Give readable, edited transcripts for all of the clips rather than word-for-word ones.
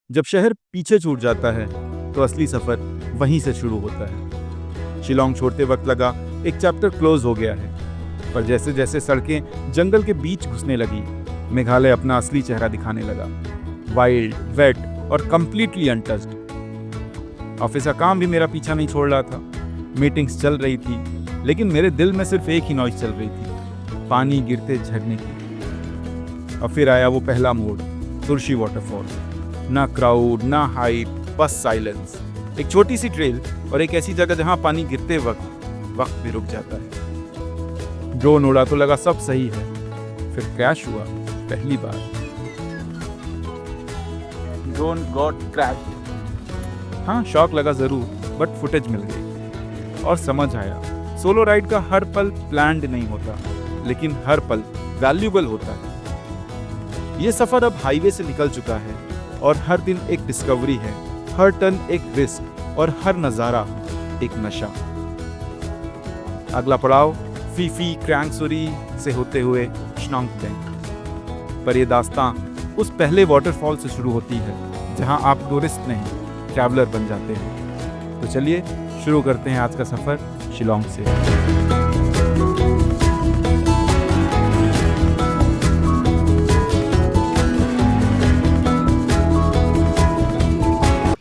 जब शहर पीछे छूट जाता है तो असली सफर वहीं से शुरू होता है। शिलोंग छोड़ते वक्त लगा एक चैप्टर क्लोज हो गया है, पर जैसे जैसे सड़कें जंगल के बीच घुसने लगी, मेघालय अपना असली चेहरा दिखाने लगा। वाइल्ड, वेट और कंप्लीटली अनटच्ड। ऑफिस का काम भी मेरा पीछा नहीं छोड़ रहा था। मीटिंग्स चल रही थी, लेकिन मेरे दिल में सिर्फ एक ही नॉइज चल रही थी, पानी गिरते झरने की। और फिर आया वो पहला मोड़, तुर्शी वाटरफॉल। ना क्राउड, ना हाइप, बस साइलेंस। एक छोटी सी ट्रेल और एक ऐसी जगह जहां पानी गिरते वक्त भी रुक जाता है। ड्रोन उड़ा तो लगा सब सही है, फिर क्रैश हुआ पहली बार। Drone got crash. हाँ, शॉक लगा जरूर, बट फुटेज मिल गई और समझ आया सोलो राइड का हर पल प्लान्ड नहीं होता, लेकिन हर पल वैल्यूबल होता है। ये सफर अब हाईवे से निकल चुका है और हर दिन एक डिस्कवरी है, हर टर्न एक रिस्क और हर नजारा एक नशा। अगला पड़ाव फीफी क्रैंगसुरी से होते हुए श्नोंगटेंग। पर ये दास्तां उस पहले वाटरफॉल से शुरू होती है जहां आप टूरिस्ट नहीं, ट्रैवलर बन जाते हैं। तो चलिए शुरू करते हैं आज का सफर शिलोंग से।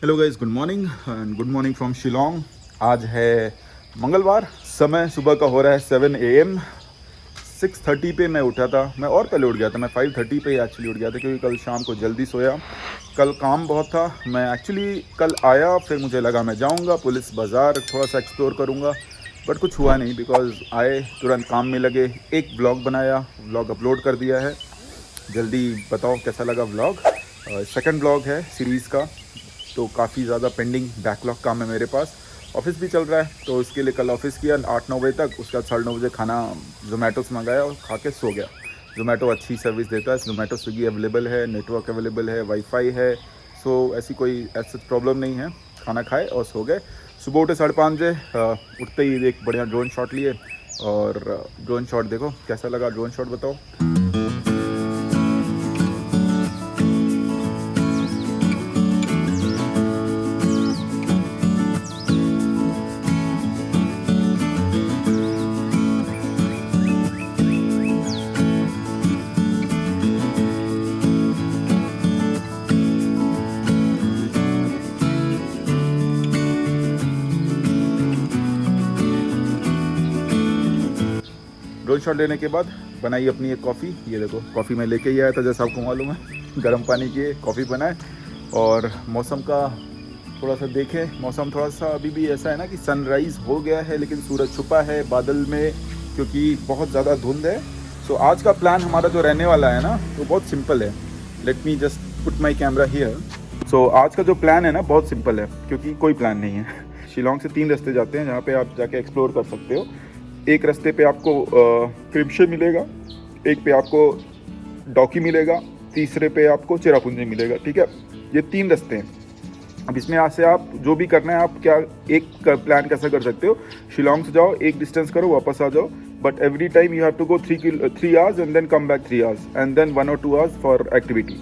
Hello guys, good morning and good morning from Shillong. आज है मंगलवार, समय सुबह का हो रहा है 7 AM। 6:30 पे मैं उठा था। मैं और पहले उठ गया था, मैं 5:30 पे एक्चुअली उठ गया था क्योंकि कल शाम को जल्दी सोया। कल काम बहुत था। मैं एक्चुअली कल आया, फिर मुझे लगा मैं जाऊंगा पुलिस बाज़ार, थोड़ा सा एक्सप्लोर करूंगा, बट कुछ हुआ नहीं बिकॉज आए तुरंत काम में लगे। एक ब्लॉग बनाया, ब्लॉग अपलोड कर दिया है। जल्दी बताओ कैसा लगा ब्लॉग। सेकंड ब्लॉग है सीरीज़ का, तो काफ़ी ज़्यादा पेंडिंग बैकलॉग काम है मेरे पास। ऑफिस भी चल रहा है, तो इसके लिए कल ऑफिस किया 8-9 बजे तक। उसके बाद 9:30 बजे खाना जोमेटो से मंगाया और खा के सो गया। जोमेटो अच्छी सर्विस देता है, जोमेटो स्विगी अवेलेबल है, नेटवर्क अवेलेबल है, वाईफाई है, सो ऐसी कोई ऐसा प्रॉब्लम नहीं है। खाना खाए और सो गए। सुबह उठे 5:30 बजे, उठते ही एक बढ़िया ड्रोन शॉट लिए। और ड्रोन शॉट देखो कैसा लगा, ड्रोन शॉट बताओ। ड्रोन शॉट लेने के बाद बनाई अपनी एक कॉफ़ी। ये देखो कॉफ़ी मैं लेके ही आया था, जैसा आपको मालूम है। गर्म पानी किए, कॉफ़ी बनाए। और मौसम का थोड़ा सा देखें। मौसम थोड़ा सा अभी भी ऐसा है ना कि सनराइज़ हो गया है, लेकिन सूरज छुपा है बादल में क्योंकि बहुत ज़्यादा धुंध है। सो आज का प्लान हमारा जो रहने वाला है ना, वो बहुत सिंपल है। Let me just put my camera here. So आज का जो प्लान है ना, बहुत सिंपल है क्योंकि कोई प्लान नहीं है। शिलोंग से 3 रास्ते जाते हैं जहाँ पे आप जाके एक्सप्लोर कर सकते हो। एक रास्ते पे आपको क्रिमशे मिलेगा, एक पे आपको डॉकी मिलेगा, तीसरे पे आपको चेरापूंजी मिलेगा। ठीक है, ये 3 रास्ते हैं। अब इसमें यहाँ से आप जो भी करना है, आप क्या एक प्लान कैसा कर सकते हो, शिलोंग से जाओ, एक डिस्टेंस करो, वापस आ जाओ, but every time you have to go 3 hours and then come back 3 hours and then 1 or 2 hours for activity.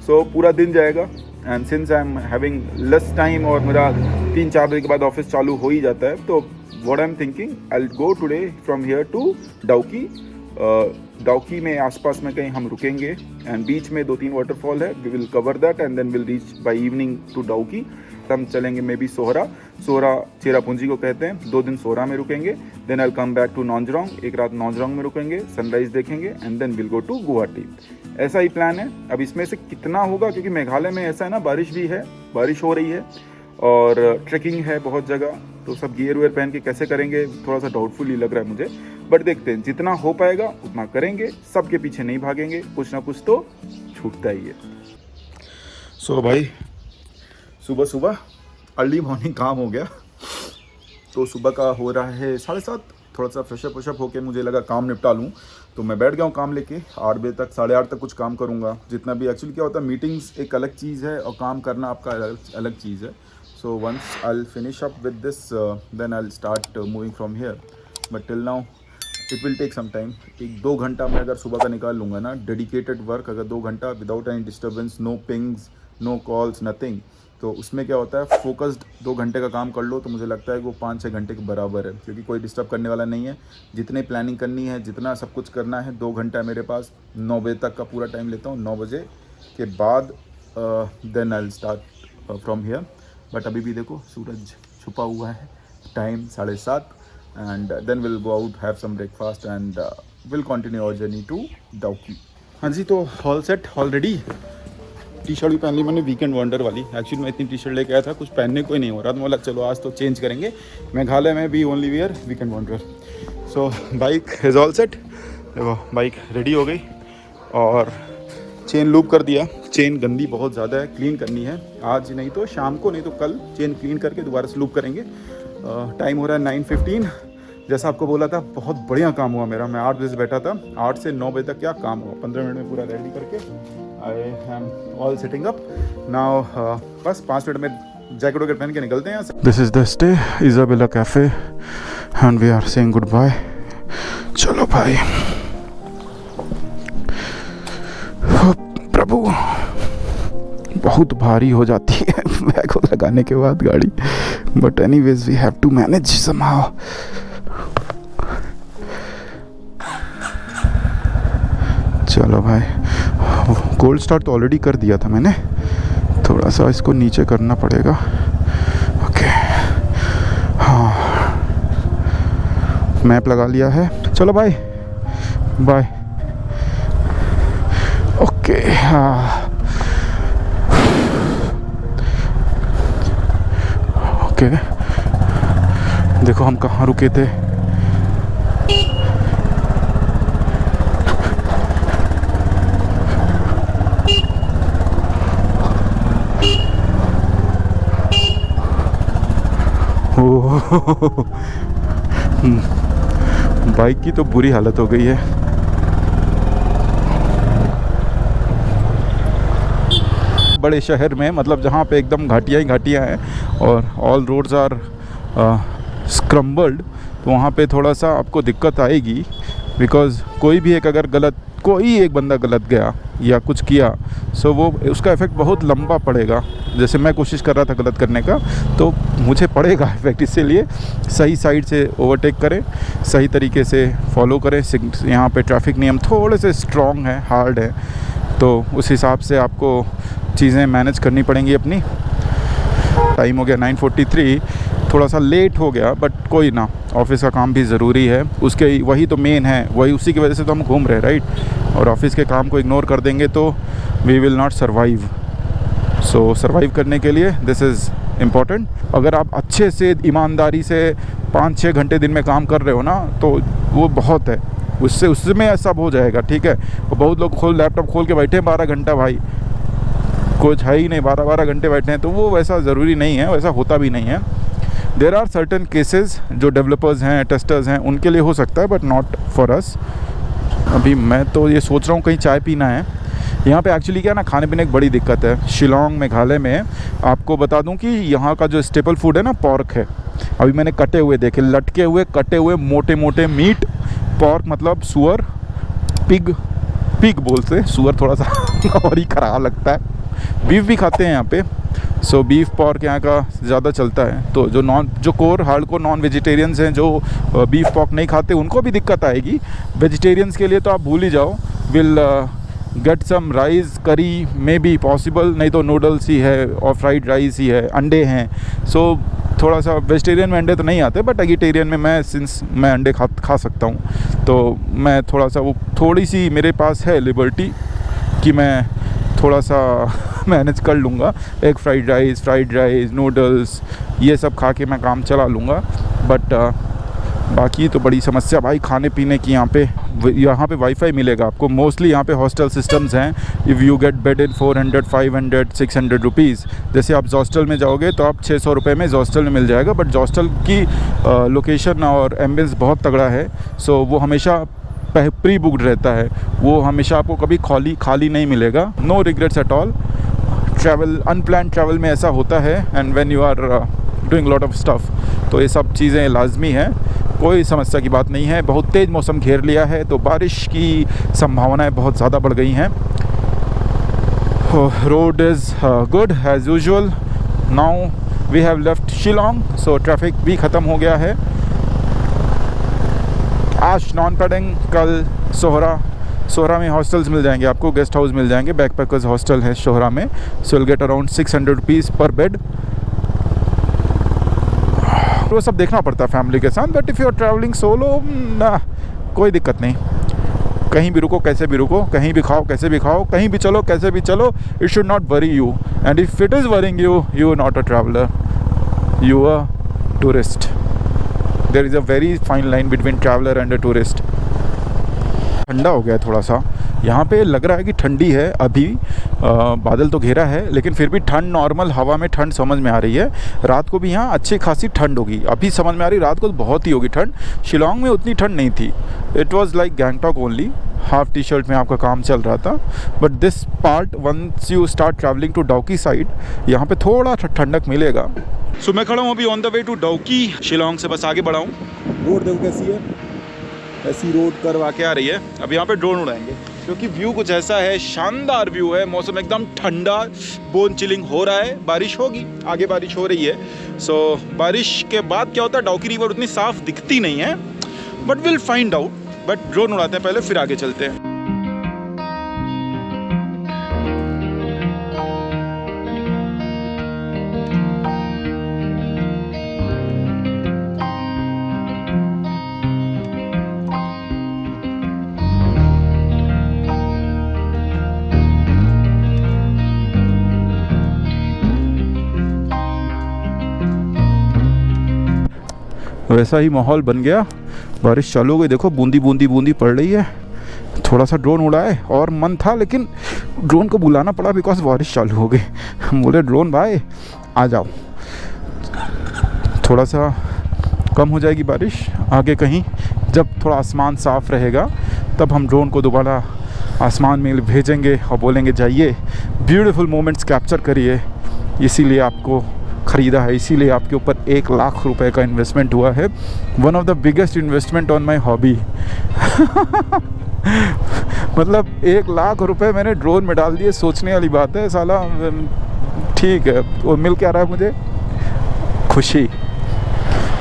So पूरा दिन जाएगा। And since I am having less time और मेरा 3-4 बजे के बाद ऑफिस चालू हो ही जाता है, तो what I'm thinking, I'll go today from here to Dawki. Dawki में आसपास में कहीं हम रुकेंगे एंड बीच में 2-3 वाटरफॉल है। We will cover that and then will reach by evening to Dawki. हम चलेंगे मे बी सोहरा चेरापूंजी को कहते हैं। 2 दिन सोहरा में रुकेंगे, then I come back to Nongjrong, एक रात नॉन्जरोंग में रुकेंगे, सनराइज देखेंगे and then will go to Guwahati. ऐसा ही प्लान है। अब इसमें से कितना होगा, क्योंकि मेघालय में ऐसा है ना, बारिश भी है, बारिश हो रही है और ट्रैकिंग है बहुत जगह, तो सब गियर वेयर पहन के कैसे करेंगे, थोड़ा सा डाउटफुल ही लग रहा है मुझे। बट देखते हैं, जितना हो पाएगा उतना करेंगे, सबके पीछे नहीं भागेंगे, कुछ ना कुछ तो छूटता ही है। सो भाई, सुबह सुबह अर्ली मॉर्निंग काम हो गया। तो सुबह का हो रहा है 7:30। थोड़ा सा फ्रेशअप होके मुझे लगा काम निपटा लूँ, तो मैं बैठ गया हूँ काम लेके। 8 बजे तक, 8:30 तक कुछ काम करूँगा जितना भी। एक्चुअली क्या होता है, मीटिंग्स एक अलग चीज़ है और काम करना आपका अलग चीज़ है। So once I'll finish up with this, then I'll start moving from here. But till now, it will take some time. 1-2 घंटा मैं अगर सुबह का निकाल लूँगा ना, डेडिकेटेड वर्क, अगर 2 घंटा without any disturbance, no pings, no calls nothing. तो उसमें क्या होता है, फोकस्ड 2 घंटे का काम कर लो तो मुझे लगता है कि वो 5-6 घंटे के बराबर है, क्योंकि कोई डिस्टर्ब करने वाला नहीं है। जितनी प्लानिंग करनी है, जितना सब कुछ करना है, 2 घंटा मेरे पास। 9 बजे तक का पूरा टाइम लेता हूँ, 9 बजे के बाद then I will start from here. But अभी भी देखो सूरज छुपा हुआ है, time 7:30 and then will go out, have some breakfast and will continue our journey to Dawki. हाँ जी, तो all set already. T shirt भी पहन ली मैंने, वीकेंड वंडर वाली। एक्चुअली मैं इतनी टी शर्ट लेके आया था, कुछ पहनने को ही नहीं हो रहा, तो बोला चलो आज तो चेंज करेंगे। मेघालय में भी only wear weekend wonder. So bike is all set. देखो बाइक रेडी हो गई और चेन लूप कर दिया। चेन गंदी बहुत ज़्यादा है, क्लीन करनी है आज, नहीं तो शाम को, नहीं तो कल चेन क्लीन करके दोबारा से लूप करेंगे। टाइम हो रहा है 9:15। जैसा आपको बोला था, बहुत बढ़िया काम हुआ मेरा। मैं 8 बजे से बैठा था, 8 से 9 बजे तक क्या काम हुआ, 15 मिनट में पूरा रेडी करके I am all setting up now. बस 5 मिनट में जैकेट वगैरह पहन के निकलते हैं यहाँ से। This is the stay, Isabella cafe and we are saying good bye. चलो भाई। प्रभु, बहुत भारी हो जाती है बैग को लगाने के बाद गाड़ी, but anyways we have to manage somehow. चलो भाई, कोल्ड स्टार्ट तो ऑलरेडी कर दिया था मैंने, थोड़ा सा इसको नीचे करना पड़ेगा। ओके, हाँ मैप लगा लिया है। चलो भाई बाय। ओके, हाँ ओके, देखो हम कहाँ रुके थे। बाइक की तो बुरी हालत हो गई है। बड़े शहर में, मतलब जहाँ पे एकदम घाटियाँ ही घाटियाँ हैं और ऑल रोड्स आर स्क्रम्बल्ड, तो वहाँ पे थोड़ा सा आपको दिक्कत आएगी। बिकॉज़ कोई भी एक अगर कोई एक बंदा गलत गया या कुछ किया, सो वो उसका इफ़ेक्ट बहुत लंबा पड़ेगा। जैसे मैं कोशिश कर रहा था गलत करने का, तो मुझे पड़ेगा इफ़ेक्ट। इसलिए सही साइड से ओवरटेक करें, सही तरीके से फॉलो करें। यहाँ पे ट्रैफिक नियम थोड़े से स्ट्रॉन्ग है, हार्ड है, तो उस हिसाब से आपको चीज़ें मैनेज करनी पड़ेंगी अपनी। टाइम हो गया 9:43, थोड़ा सा लेट हो गया, बट कोई ना, ऑफिस का काम भी ज़रूरी है, उसके वही तो मेन है, वही उसी की वजह से तो हम घूम रहे हैं, राइट। और ऑफिस के काम को इग्नोर कर देंगे तो we will not survive. So survive करने के लिए दिस इज़ इम्पॉर्टेंट। अगर आप अच्छे से ईमानदारी से 5-6 घंटे दिन में काम कर रहे हो ना, तो वो बहुत है, उसमें सब हो जाएगा, ठीक है। बहुत लोग लैपटॉप खोल के बैठे हैं 12 घंटा, भाई कुछ है ही नहीं, 12 घंटे बैठे हैं, तो वो वैसा ज़रूरी नहीं है, वैसा होता भी नहीं है। देर आर सर्टन केसेस जो डेवलपर्स हैं, टेस्टर्स हैं, उनके लिए हो सकता है, बट नॉट फॉर अस। अभी मैं तो ये सोच रहा हूँ कहीं चाय पीना है। यहाँ पे एक्चुअली क्या है ना, खाने पीने की बड़ी दिक्कत है। शिलोंग मेघालय में आपको बता दूँ कि यहाँ का जो स्टेपल फूड है ना, पॉर्क है। अभी मैंने कटे हुए देखे, लटके हुए कटे हुए मोटे मोटे मीट। पॉर्क मतलब सुअर, पिग बोलते हैं, सुअर थोड़ा सा और ही खराब लगता है। बीफ भी खाते हैं यहाँ पे, सो बीफ पॉर्क यहाँ का ज़्यादा चलता है। तो जो कोर हार्डकोर नॉन वेजिटेरियंस हैं, जो बीफ पॉर्क नहीं खाते, उनको भी दिक्कत आएगी। वेजिटेरियंस के लिए तो आप भूल ही जाओ। विल गेट सम राइस करी मे बी पॉसिबल, नहीं तो नूडल्स ही है और फ्राइड राइस ही है, अंडे हैं। सो थोड़ा सा वेजिटेरियन में अंडे तो नहीं आते, बट एगिटेरियन में मैं अंडे खा सकता हूँ, तो मैं थोड़ा सा थोड़ी सी मेरे पास है लिबर्टी कि मैं थोड़ा सा मैनेज कर लूँगा। एक फ्राइड राइस, नूडल्स, ये सब खा के मैं काम चला लूँगा। बट बाकी तो बड़ी समस्या भाई खाने पीने की। यहाँ पे वाईफाई मिलेगा आपको, मोस्टली यहाँ पे हॉस्टल सिस्टम्स हैं। If you get bed in 400, 500, 600 rupees. जैसे आप हॉस्टल में जाओगे तो आप 600 रुपये में हॉस्टल में मिल जाएगा, बट हॉस्टल की लोकेशन और एम्बियंस बहुत तगड़ा है। सो वो हमेशा प्री बुक्ड रहता है, वो हमेशा आपको कभी खाली नहीं मिलेगा। No regrets at all. Travel, unplanned travel में ऐसा होता है, and when you are doing lot of stuff, तो ये सब चीज़ें लाजमी है, कोई समस्या की बात नहीं है। बहुत तेज़ मौसम घेर लिया है, तो बारिश की संभावनाएं बहुत ज़्यादा बढ़ गई हैं। road is good as usual. Now we have left Shillong, so traffic भी ख़त्म हो गया है. आज नॉन पैडिंग, कल सोहरा में हॉस्टल्स मिल जाएंगे आपको, गेस्ट हाउस मिल जाएंगे. बैकपैकर्स हॉस्टल है सोहरा में, so will get around 600 rupees per bed. वो सब देखना पड़ता है फैमिली के साथ, but if you are travelling solo ना, कोई दिक्कत नहीं. कहीं भी रुको, कैसे भी रुको, कहीं भी खाओ, कैसे भी खाओ, कहीं भी चलो, कैसे भी चलो, it should not worry you. And if it is worrying you, you are not a traveller, you are tourist. There is a very fine line between traveller and a tourist. ठंडा हो गया थोड़ा सा यहाँ पे, लग रहा है कि ठंडी है अभी. बादल तो घेरा है, लेकिन फिर भी ठंड नॉर्मल हवा में ठंड समझ में आ रही है. रात को भी यहाँ अच्छी खासी ठंड होगी, अभी समझ में आ रही, रात को तो बहुत ही होगी ठंड. शिलोंग में उतनी ठंड नहीं थी. It was like Gangtok only. Half T shirt में आपका काम चल रहा था. But this part, once you start travelling to Dawki side, यहाँ पे थोड़ा ठंडक मिलेगा. सो मैं खड़ा हूँ अभी on the way to Dawki. Shillong से बस आगे बढ़ा हूँ. रोड देखो कैसी है, ऐसी रोड कर्व आके आ रही है. अब यहाँ पे ड्रोन उड़ाएंगे क्योंकि व्यू कुछ ऐसा है, शानदार व्यू है. मौसम एकदम ठंडा, बोन चिलिंग हो रहा है. बारिश होगी, आगे बारिश हो रही है. सो बारिश के बाद क्या होता है, डाउकी रिवर उतनी साफ दिखती नहीं है, but will find out. But drone उड़ाते हैं पहले, फिर आगे चलते हैं. वैसा ही माहौल बन गया, बारिश चालू हो गई. देखो बूंदी बूंदी बूंदी पड़ रही है. थोड़ा सा ड्रोन उड़ाए और मन था, लेकिन ड्रोन को बुलाना पड़ा बिकॉज बारिश चालू हो गई. बोले ड्रोन भाई आ जाओ, थोड़ा सा कम हो जाएगी बारिश आगे कहीं, जब थोड़ा आसमान साफ़ रहेगा तब हम ड्रोन को दोबारा आसमान में भेजेंगे और बोलेंगे जाइए ब्यूटीफुल मोमेंट्स कैप्चर करिए. इसीलिए आपको ख़रीदा है, इसीलिए आपके ऊपर 1 लाख रुपए का इन्वेस्टमेंट हुआ है. One of the biggest investment on my hobby. मतलब 1 लाख रुपए मैंने ड्रोन में डाल दिए. सोचने वाली बात है साला. ठीक है, और मिल क्या रहा है मुझे? खुशी.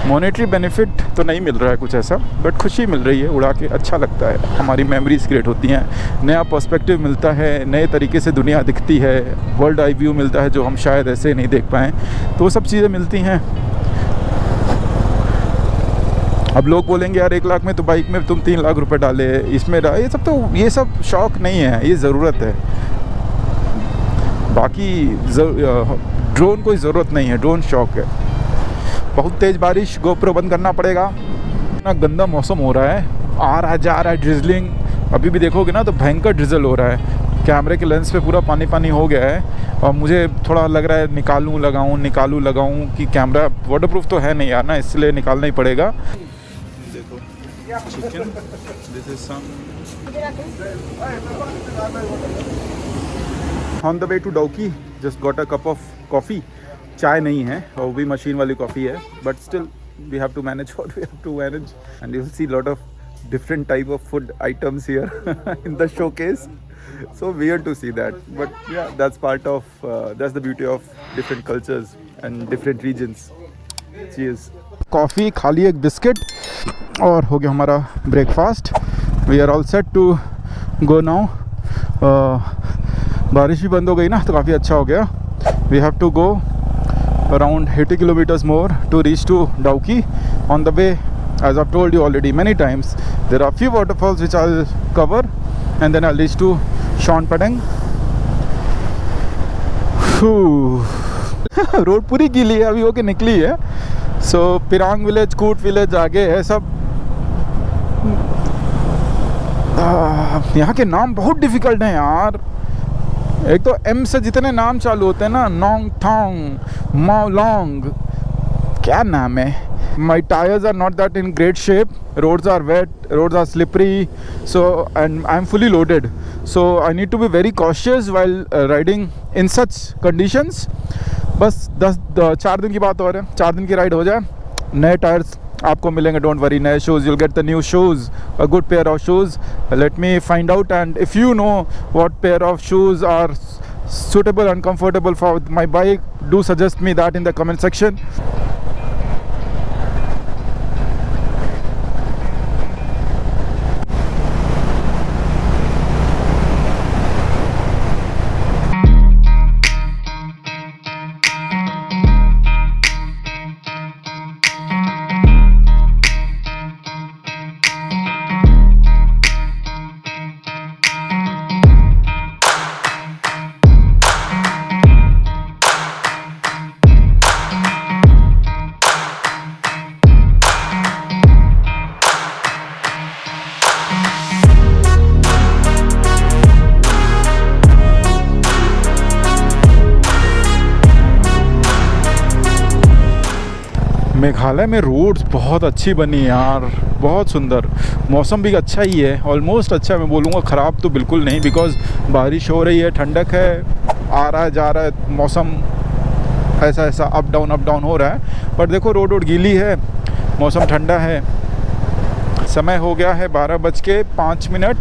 मॉनेटरी बेनिफिट तो नहीं मिल रहा है कुछ ऐसा, बट खुशी मिल रही है. उड़ा के अच्छा लगता है, हमारी मेमोरीज क्रिएट होती हैं, नया पर्सपेक्टिव मिलता है, नए तरीके से दुनिया दिखती है, वर्ल्ड आई व्यू मिलता है जो हम शायद ऐसे नहीं देख पाएँ. तो वो सब चीज़ें मिलती हैं. अब लोग बोलेंगे यार 1 लाख में तो बाइक में तुम 3 लाख रुपए डाले, इसमें ये सब शौक़ नहीं है, ये ज़रूरत है. बाकी ड्रोन कोई ज़रूरत नहीं है, ड्रोन शौक़ है. बहुत तेज़ बारिश, गोप्रो बंद करना पड़ेगा. इतना गंदा मौसम हो रहा है, आ रहा जा रहा है ड्रिजलिंग. अभी भी देखोगे ना तो भयंकर ड्रिजल हो रहा है. कैमरे के लेंस पे पूरा पानी पानी हो गया है. और मुझे थोड़ा लग रहा है निकालूं लगाऊं कि कैमरा वाटरप्रूफ तो है नहीं यार ना, इसलिए निकालना ही पड़ेगा. देखो chicken, this is some on the way to Dawki. Just got a cup of coffee. चाय नहीं है, वो भी मशीन वाली कॉफ़ी है, but still we have to manage what we have to manage. And you will see lot of different type of food items here in the showcase. So weird to see that, but yeah, that's part of that's the beauty of different cultures and different regions. Cheers. Coffee खा ली, एक biscuit, और हो गया हमारा breakfast. We are all set to go now. बारिश भी बंद हो गई ना तो काफ़ी अच्छा हो गया. We have to go around 80 kilometers more to reach to Dauki. On the way, as I've told you already many times, there are few waterfalls which I'll cover, and then I'll reach to Sean Padang. Road पूरी गीली है, अभी होके निकली है. सो पिरांग village, कूट village आगे है सब. यहाँ के नाम बहुत डिफ़िकल्ट हैं यार. एक तो एम से जितने नाम चालू होते हैं ना, नोंग थोंग, माओलोंग, क्या नाम है. My tires are not that in great shape. Roads are wet, roads are slippery. So, and I'm fully loaded. So I need to be very cautious while riding in such conditions. बस 4 दिन की बात और है. 4 दिन की ride हो जाए, नए टायर्स आपको मिलेंगे. डोंट वरी, नए shoes, you'll get the new shoes, a good pair of shoes. Let me find out, and if you know what pair of shoes are suitable and comfortable for my bike, do suggest me that in the comment section. Meghalaya में roads बहुत अच्छी बनी है यार, बहुत सुंदर। मौसम भी अच्छा ही है, ऑलमोस्ट अच्छा, मैं बोलूँगा ख़राब तो बिल्कुल नहीं, बिकॉज़ बारिश हो रही है, ठंडक है, आ रहा है जा रहा है, मौसम ऐसा ऐसा अप डाउन हो रहा है। पर देखो रोड गीली है, मौसम ठंडा है। समय हो गया है 12:05।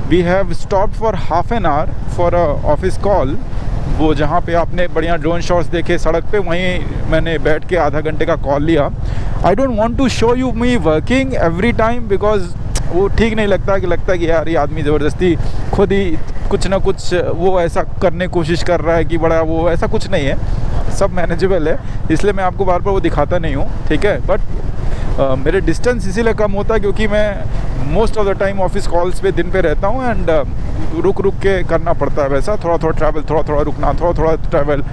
We have stopped for half an hour for office call. वो जहाँ पे आपने बढ़िया ड्रोन शॉट्स देखे सड़क पे, वहीं मैंने बैठ के आधा घंटे का कॉल लिया। I don't want to show you me working every time, because वो ठीक नहीं लगता, कि यार ये आदमी ज़बरदस्ती खुद ही कुछ ना कुछ वो ऐसा करने की कोशिश कर रहा है कि बड़ा वो, ऐसा कुछ नहीं है, सब मैनेजेबल है। इसलिए मैं आपको बार बार वो दिखाता नहीं हूँ, ठीक है। बट मेरे डिस्टेंस इसीलिए कम होता है क्योंकि मैं most of the time office calls पे दिन पे रहता हूँ, एंड रुक के करना पड़ता है वैसा, थोड़ा ट्रैवल, थोड़ा रुकना, थोड़ा ट्रैवल,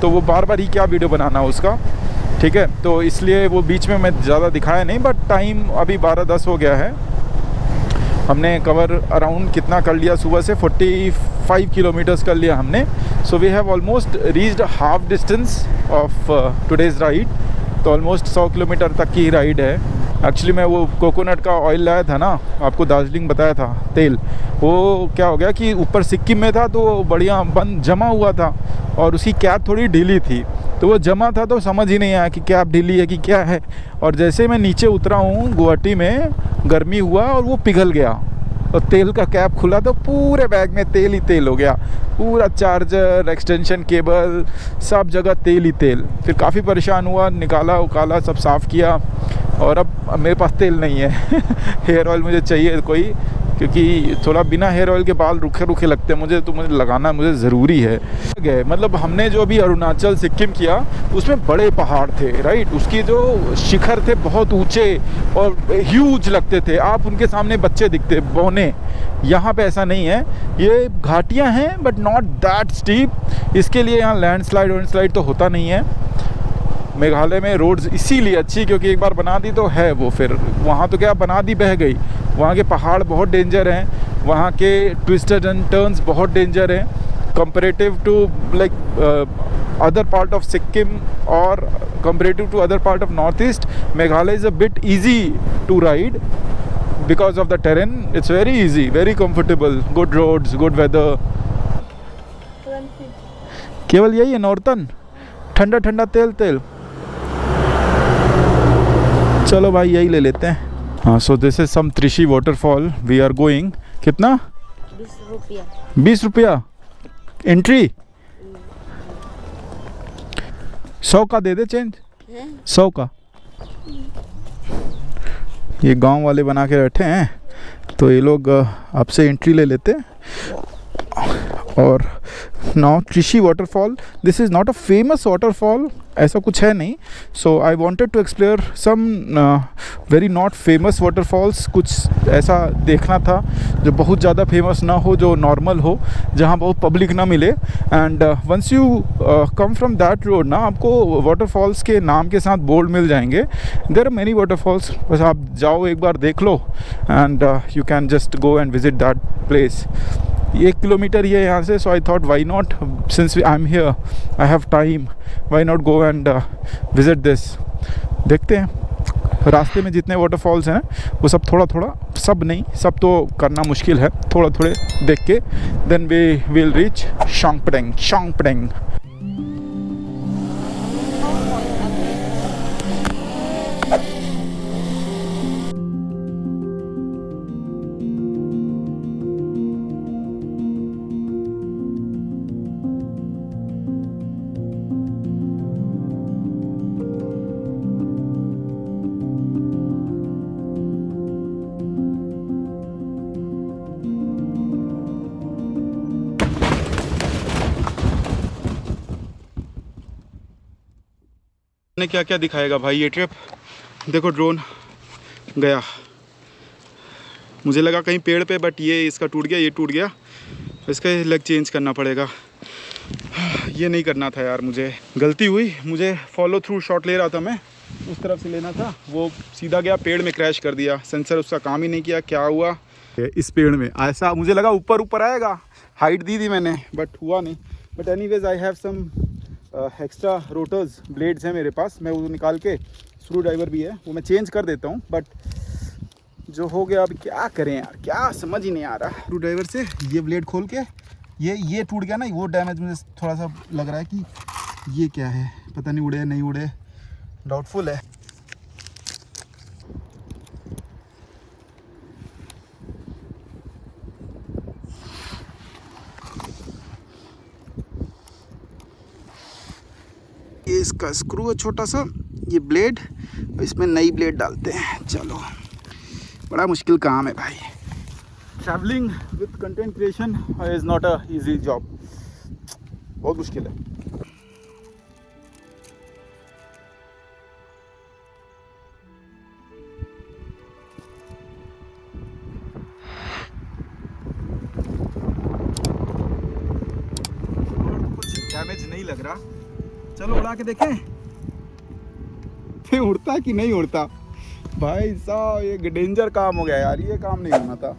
तो वो बार बार ही क्या वीडियो बनाना उसका, ठीक है। तो इसलिए वो बीच में मैं ज़्यादा दिखाया नहीं। बट टाइम अभी 12:10 हो गया है। हमने कवर अराउंड कितना कर लिया, सुबह से 45 किलोमीटर्स कर लिया हमने। So we have almost reached half distance of today's ride. तो ऑलमोस्ट 100 किलोमीटर तक की राइड है। एक्चुअली मैं वो कोकोनट का ऑयल लाया था ना, आपको दार्जिलिंग बताया था, तेल, वो क्या हो गया कि ऊपर सिक्किम में था तो बढ़िया बंद जमा हुआ था, और उसकी कैप थोड़ी ढीली थी, तो वो जमा था तो समझ ही नहीं आया कि कैप ढीली है कि क्या है। और जैसे मैं नीचे उतरा हूँ गुवाहाटी में, गर्मी हुआ और वो पिघल गया, और तेल का कैप खुला तो पूरे बैग में तेल ही तेल हो गया, पूरा चार्जर, एक्सटेंशन केबल, सब जगह तेल ही तेल। फिर काफ़ी परेशान हुआ, निकाला उकाला सब साफ़ किया, और अब मेरे पास तेल नहीं है। हेयर ऑयल मुझे चाहिए कोई, क्योंकि थोड़ा बिना हेयर ऑयल के बाल रूखे लगते हैं मुझे, तो मुझे लगाना मुझे ज़रूरी है। मतलब हमने जो अभी अरुणाचल सिक्किम किया उसमें बड़े पहाड़ थे, राइट, उसकी जो शिखर थे बहुत ऊंचे और ह्यूज लगते थे, आप उनके सामने बच्चे दिखते बौने। यहाँ पे ऐसा नहीं है, ये घाटियाँ हैं बट नॉट दैट स्टीप। इसके लिए यहाँ लैंडस्लाइड तो होता नहीं है। मेघालय में रोड्स इसीलिए अच्छी क्योंकि एक बार बना दी तो है वो, फिर वहाँ तो क्या बना दी बह गई। वहाँ के पहाड़ बहुत डेंजर हैं, वहाँ के ट्विस्टेड एंड टर्न्स बहुत डेंजर हैं comparative to like other part of Sikkim और comparative to other part of north east. Meghalaya is a bit easy to ride because of the terrain. It's very easy, very comfortable, good roads, good weather. केवल यही है northern, ठंडा तेल। चलो भाई यही ले लेते हैं। हाँ, so this is some Trishi waterfall we are going. कितना? 20 रुपया। 20 रुपया एंट्री। 100 का दे दे चेंज, 100 का। ये गांव वाले बना के बैठे हैं तो ये लोग आपसे एंट्री ले लेते हैं। और now Trishi waterfall, this is not a famous waterfall, ऐसा कुछ है नहीं। So I wanted to explore some very not famous waterfalls. कुछ ऐसा देखना था जो बहुत ज़्यादा फेमस ना हो, जो नॉर्मल हो, जहाँ बहुत पब्लिक ना मिले। And once you come from that road ना, आपको वाटरफॉल्स के नाम के साथ बोर्ड मिल जाएंगे। देयर आर मेनी वाटरफॉल्स, बस आप जाओ एक बार देख लो and you can just go and visit that place. 1 kilometre ही है यहाँ से, so I thought why not, since I am here, I have time, why not go and visit this. देखते हैं रास्ते में जितने वाटरफॉल्स हैं वो सब थोड़ा, सब नहीं, सब तो करना मुश्किल है, थोड़े देख के देन वी विल रीच शोंगपडेंग। ने क्या क्या दिखाएगा भाई ये ट्रिप। देखो ड्रोन गया, मुझे लगा कहीं पेड़ पे, बट ये इसका टूट गया, ये टूट गया, इसका लेग चेंज करना पड़ेगा। ये नहीं करना था यार, मुझे गलती हुई। मुझे फॉलो थ्रू शॉट ले रहा था मैं, उस तरफ से लेना था, वो सीधा गया पेड़ में, क्रैश कर दिया। सेंसर उसका काम ही नहीं किया। क्या हुआ इस पेड़ में, ऐसा मुझे लगा ऊपर ऊपर आएगा, हाइट दी थी मैंने बट हुआ नहीं। But anyways I have some extra rotors blades हैं मेरे पास, मैं वो निकाल के, स्क्रू ड्राइवर भी है वो मैं चेंज कर देता हूँ। बट जो हो गया अब क्या करें यार, क्या समझ ही नहीं आ रहा। स्क्रू ड्राइवर से ये ब्लेड खोल के, ये टूट गया ना, वो डैमेज मुझे थोड़ा सा लग रहा है कि ये क्या है, पता नहीं उड़े नहीं उड़े, डाउटफुल है। ये इसका स्क्रू है छोटा सा, ये ब्लेड, इसमें नई ब्लेड डालते हैं। चलो बड़ा मुश्किल काम है भाई। Travelling with content creation is not a easy job, बहुत मुश्किल है। कुछ डैमेज नहीं लग रहा, चलो उड़ा के देखें उड़ता कि नहीं उड़ता। भाई साहब ये डेंजर काम हो गया यार, ये काम नहीं होना था।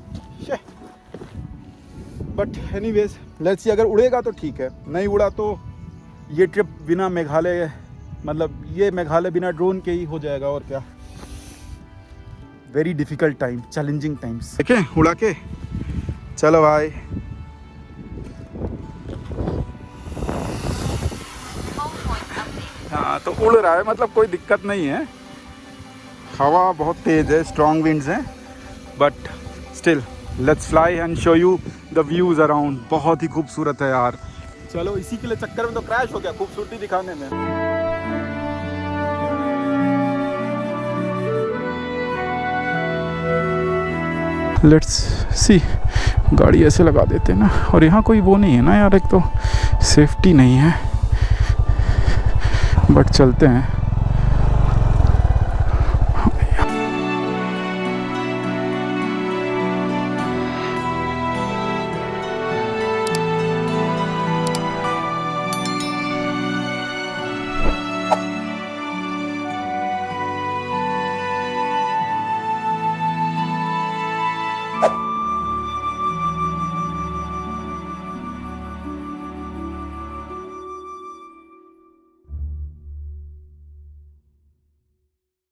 बट एनीवेज लेट्स सी, अगर उड़ेगा तो ठीक है, नहीं उड़ा तो ये ट्रिप बिना मेघालय, मतलब ये मेघालय बिना ड्रोन के ही हो जाएगा, और क्या। Very difficult time, challenging times. देखें उड़ा के, चलो भाई। हाँ तो उड़ रहा है, मतलब कोई दिक्कत नहीं है। हवा बहुत तेज़ है, स्ट्रॉन्ग विंड्स हैं, but still let's fly and show you the views around. बहुत ही खूबसूरत है यार। चलो इसी के लिए चक्कर में तो क्रैश हो गया, खूबसूरती दिखाने में। लेट्स सी, गाड़ी ऐसे लगा देते हैं ना, और यहाँ कोई वो नहीं है ना यार, एक तो सेफ्टी नहीं है, बट चलते हैं।